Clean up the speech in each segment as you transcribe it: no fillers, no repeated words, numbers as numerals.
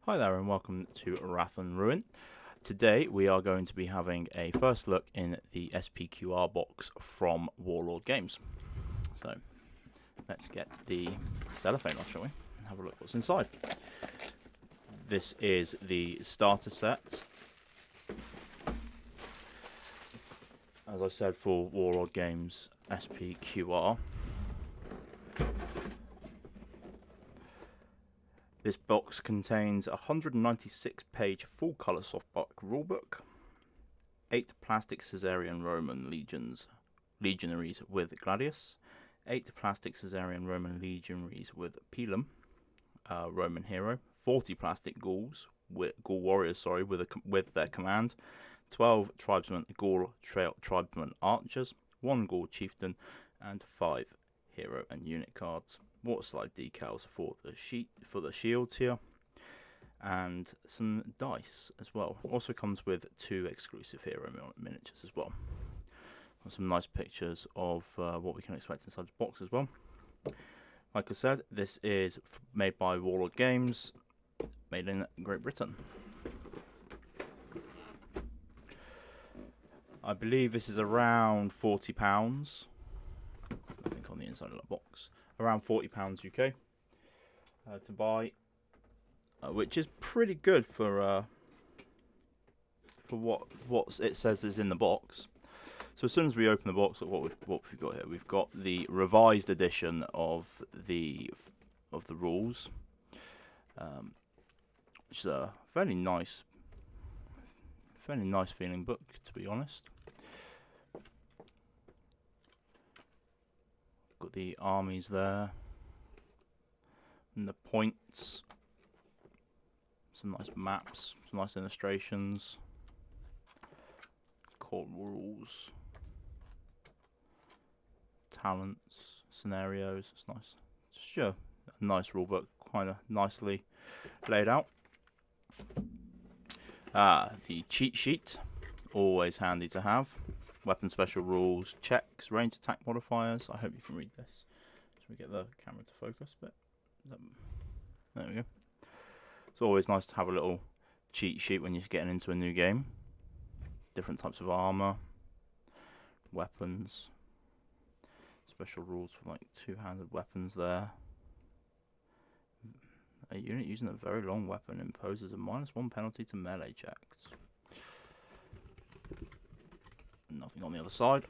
Hi there and welcome to Wrath&Ruin. Today we are going to be having a first look in the SPQR box from Warlord Games. So let's get the cellophane off, shall we? And have a look what's inside. This is the starter set. As I said, for Warlord Games SPQR. This box contains a 196-page full-colour softback rulebook, 8 plastic Caesarian Roman legionaries with Gladius, 8 plastic Caesarian Roman legionaries with Pilum, Roman hero, 40 plastic Gaul warriors, with their command, 12 tribesmen Gaul tribesmen archers, 1 Gaul chieftain, and 5 hero and unit cards. Waterslide decals for the shields here, and some dice as well. Also comes with 2 exclusive hero miniatures as well. And some nice pictures of what we can expect inside the box as well. Like I said, this is made by Warlord Games, made in Great Britain. I believe this is around £40. I think on the inside of the box. Around £40 UK to buy, which is pretty good for what it says is in the box. So as soon as we open the box, what we've got here, we've got the revised edition of the rules, which is a fairly nice feeling book, to be honest. Got the armies there, and the points, some nice maps, some nice illustrations, court rules, talents, scenarios. It's nice. Just a nice rule book, kind of nicely laid out. The cheat sheet, always handy to have. Weapon special rules, checks, range attack modifiers. I hope you can read this. Should we get the camera to focus a bit? There we go. It's always nice to have a little cheat sheet when you're getting into a new game. Different types of armor, weapons, special rules for like 2-handed weapons there. A unit using a very long weapon imposes a -1 penalty to melee checks. Nothing on the other side.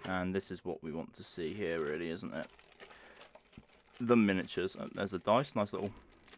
And this is what we want to see here, really, isn't it? The miniatures. There's the dice, nice little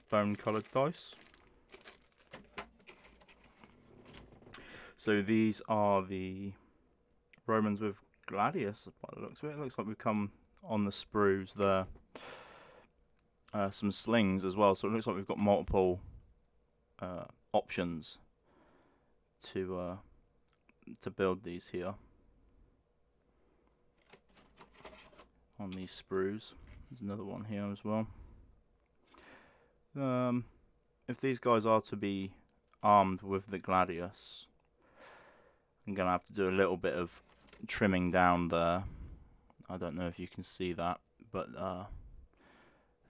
bone-coloured dice. So these are the Romans with Gladius, by the looks of it. It looks like we've come on the sprues there. Some slings as well, so it looks like we've got multiple options to build these here on these sprues. There's another one here as well. If these guys are to be armed with the Gladius, I'm gonna have to do a little bit of trimming down there. I don't know if you can see that, but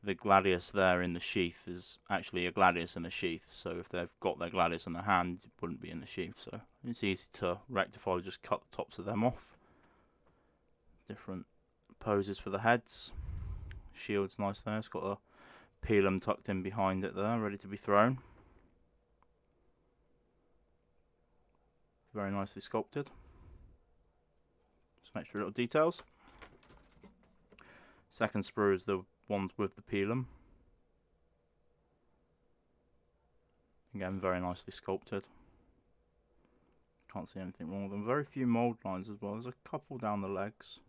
the Gladius there in the sheath is actually a Gladius in a sheath, so if they've got their Gladius in their hand, it wouldn't be in the sheath, so it's easy to rectify, just cut the tops of them off. Different poses for the heads. Shield's nice there, it's got a Pilum tucked in behind it there, ready to be thrown. Very nicely sculpted. Some extra little details. Second sprue is the ones with the Pilum. Again, very nicely sculpted. Can't see anything wrong with them. Very few mould lines as well. There's a couple down the legs.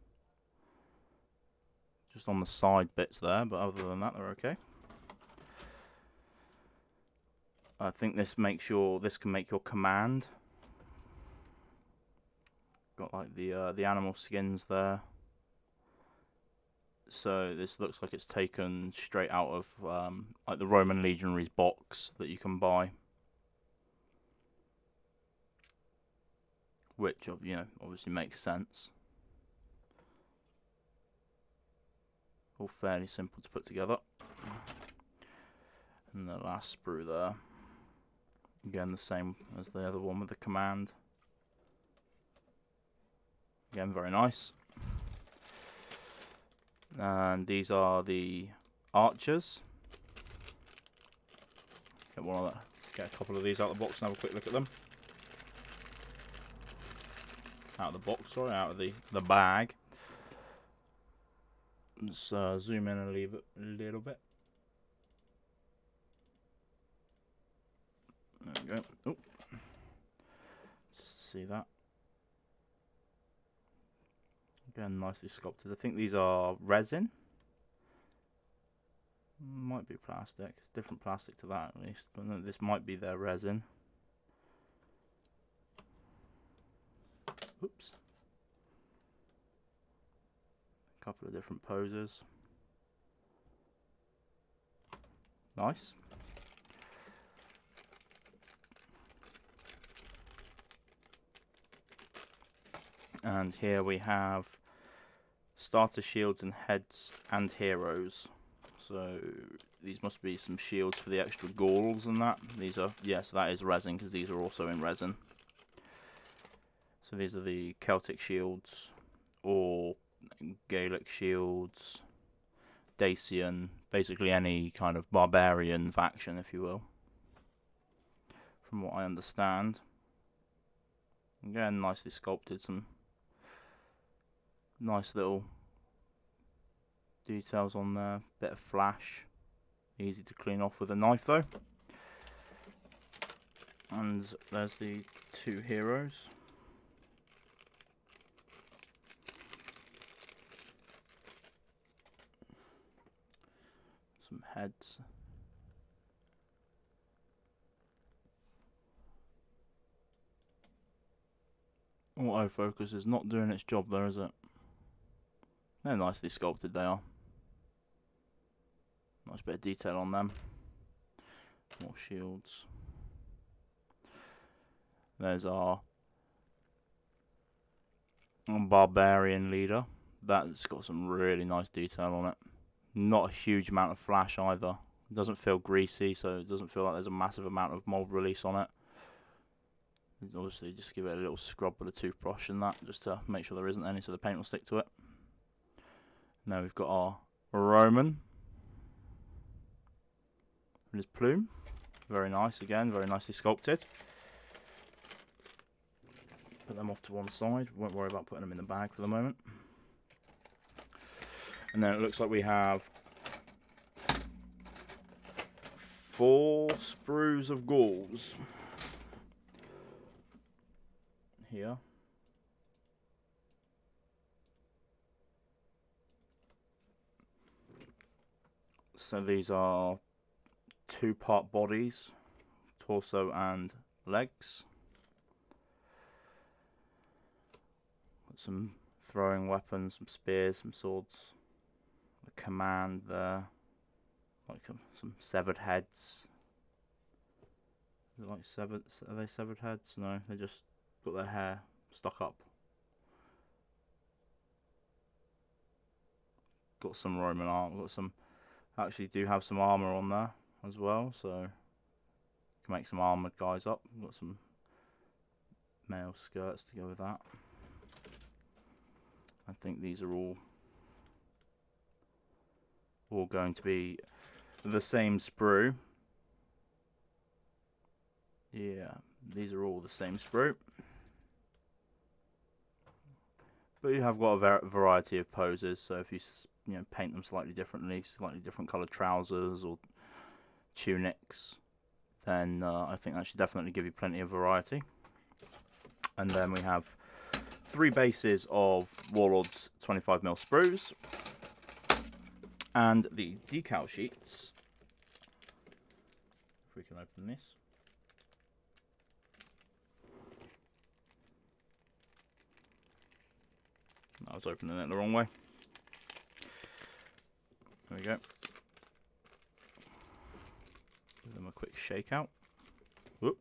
Just on the side bits there, but other than that, they're okay. I think this can make your command. Got like the animal skins there. So this looks like it's taken straight out of like the Roman legionaries box that you can buy, which obviously makes sense. All fairly simple to put together. And the last sprue there. Again, the same as the other one with the command. Again, very nice. And these are the archers. Get a couple of these out of the box and have a quick look at them. Out of the box, sorry, out of the bag. Let's zoom in and leave it a little bit. There we go. Oh, just see that. Again, nicely sculpted. I think these are resin. Might be plastic. It's different plastic to that at least, but no, this might be their resin. Oops. A couple of different poses. Nice. And here we have starter shields and heads and heroes. So these must be some shields for the extra Gauls and that. These are, yes, that is resin because these are also in resin. So these are the Celtic Shields or Gaelic Shields, Dacian, basically any kind of barbarian faction, if you will. From what I understand. Again, nicely sculpted, some nice little details on there, bit of flash, easy to clean off with a knife though. And there's the two heroes. Some heads. Autofocus is not doing its job there, is it? They're nicely sculpted, they are. Nice bit of detail on them. More shields. There's our barbarian leader. That's got some really nice detail on it. Not a huge amount of flash either. It doesn't feel greasy, so it doesn't feel like there's a massive amount of mold release on it. Obviously, just give it a little scrub with a toothbrush and that, just to make sure there isn't any, so the paint will stick to it. Now we've got our Roman. And his plume. Very nice again, very nicely sculpted. Put them off to one side. Won't worry about putting them in the bag for the moment. And then it looks like we have 4 sprues of Gauls here. So these are 2-part bodies, torso and legs. Got some throwing weapons, some spears, some swords. The command there, like some severed heads. Is it like severed? Are they severed heads? No, they just got their hair stuck up. Got some Roman armor. Got some. Actually, do have some armor on there as well, so can make some armored guys up. Got some male skirts to go with that. I think these are all going to be the same sprue. Yeah, these are all the same sprue. But you have got a variety of poses, so if you paint them slightly differently, slightly different coloured trousers or tunics, then I think that should definitely give you plenty of variety. And then we have 3 bases of Warlord's 25mm sprues. And the decal sheets, if we can open this. I was opening it the wrong way. There we go. Give them a quick shake out. Whoop.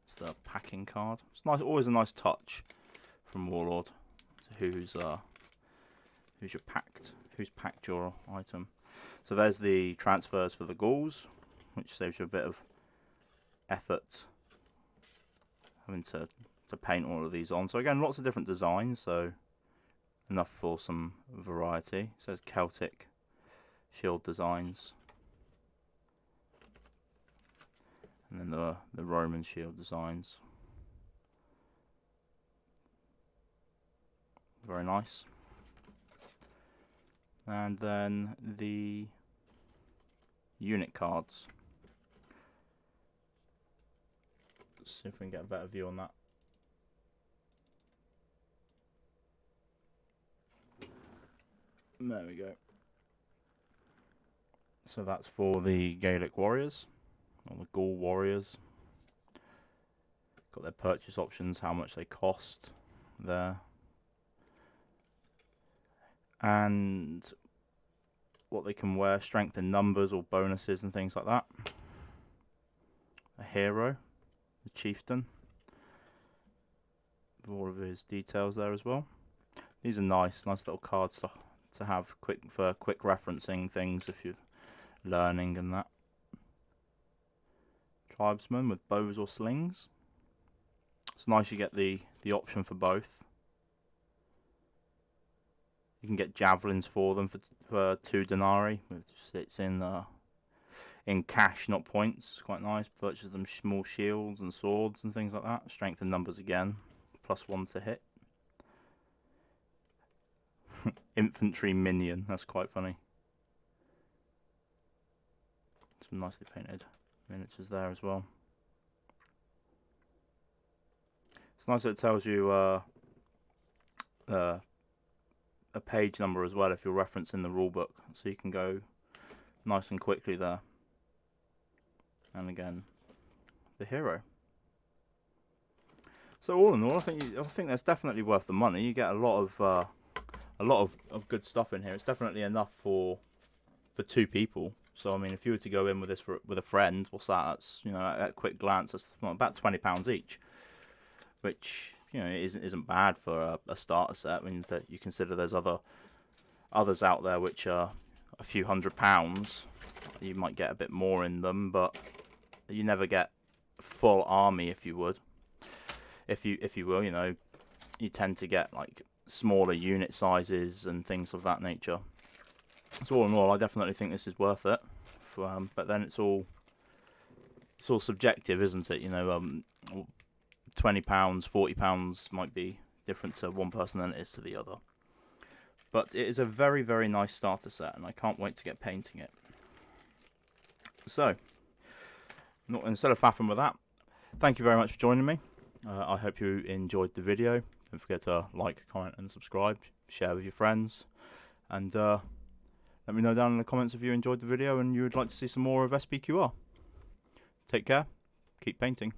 It's the packing card. It's nice, always a nice touch from Warlord. Who's packed your item. So So there's the transfers for the Gauls, which saves you a bit of effort having to paint all of these on. So again, lots of different designs, so enough for some variety. So there's Celtic shield designs, and then the Roman shield designs. Very nice. And then the unit cards. Let's see if we can get a better view on that. There we go. So that's for the Gaelic warriors, or the Gaul warriors. Got their purchase options, how much they cost there. And what they can wear, strength in numbers or bonuses and things like that. A hero, the Chieftain, with all of his details there as well. These are nice little cards to have for quick referencing things if you're learning and that. Tribesmen with bows or slings. It's nice you get the option for both. You can get javelins for them for 2 denarii, which sits in cash, not points. It's quite nice. Purchase them small shields and swords and things like that. Strength and numbers again, +1 to hit. Infantry minion, that's quite funny. Some nicely painted miniatures there as well. It's nice that it tells you a page number as well if you're referencing the rulebook, so you can go nice and quickly there. And again, the hero. So all in all, I think that's definitely worth the money. You get a lot of good stuff in here. It's definitely enough for 2 people. So I mean, if you were to go in with this with a friend, what's that? That's, you know, at a quick glance, that's about £20 each, which, you know, isn't bad for a starter set. I mean, that you consider there's others out there which are a few £100s. You might get a bit more in them, but you never get full army, if you will. You know, you tend to get like smaller unit sizes and things of that nature. So all in all, I definitely think this is worth it. But then it's all subjective, isn't it? You know, £20, £40 might be different to one person than it is to the other. But it is a very, very nice starter set, and I can't wait to get painting it. So, instead of faffing with that, thank you very much for joining me. I hope you enjoyed the video. Don't forget to like, comment and subscribe. Share with your friends. And let me know down in the comments if you enjoyed the video and you would like to see some more of SPQR. Take care. Keep painting.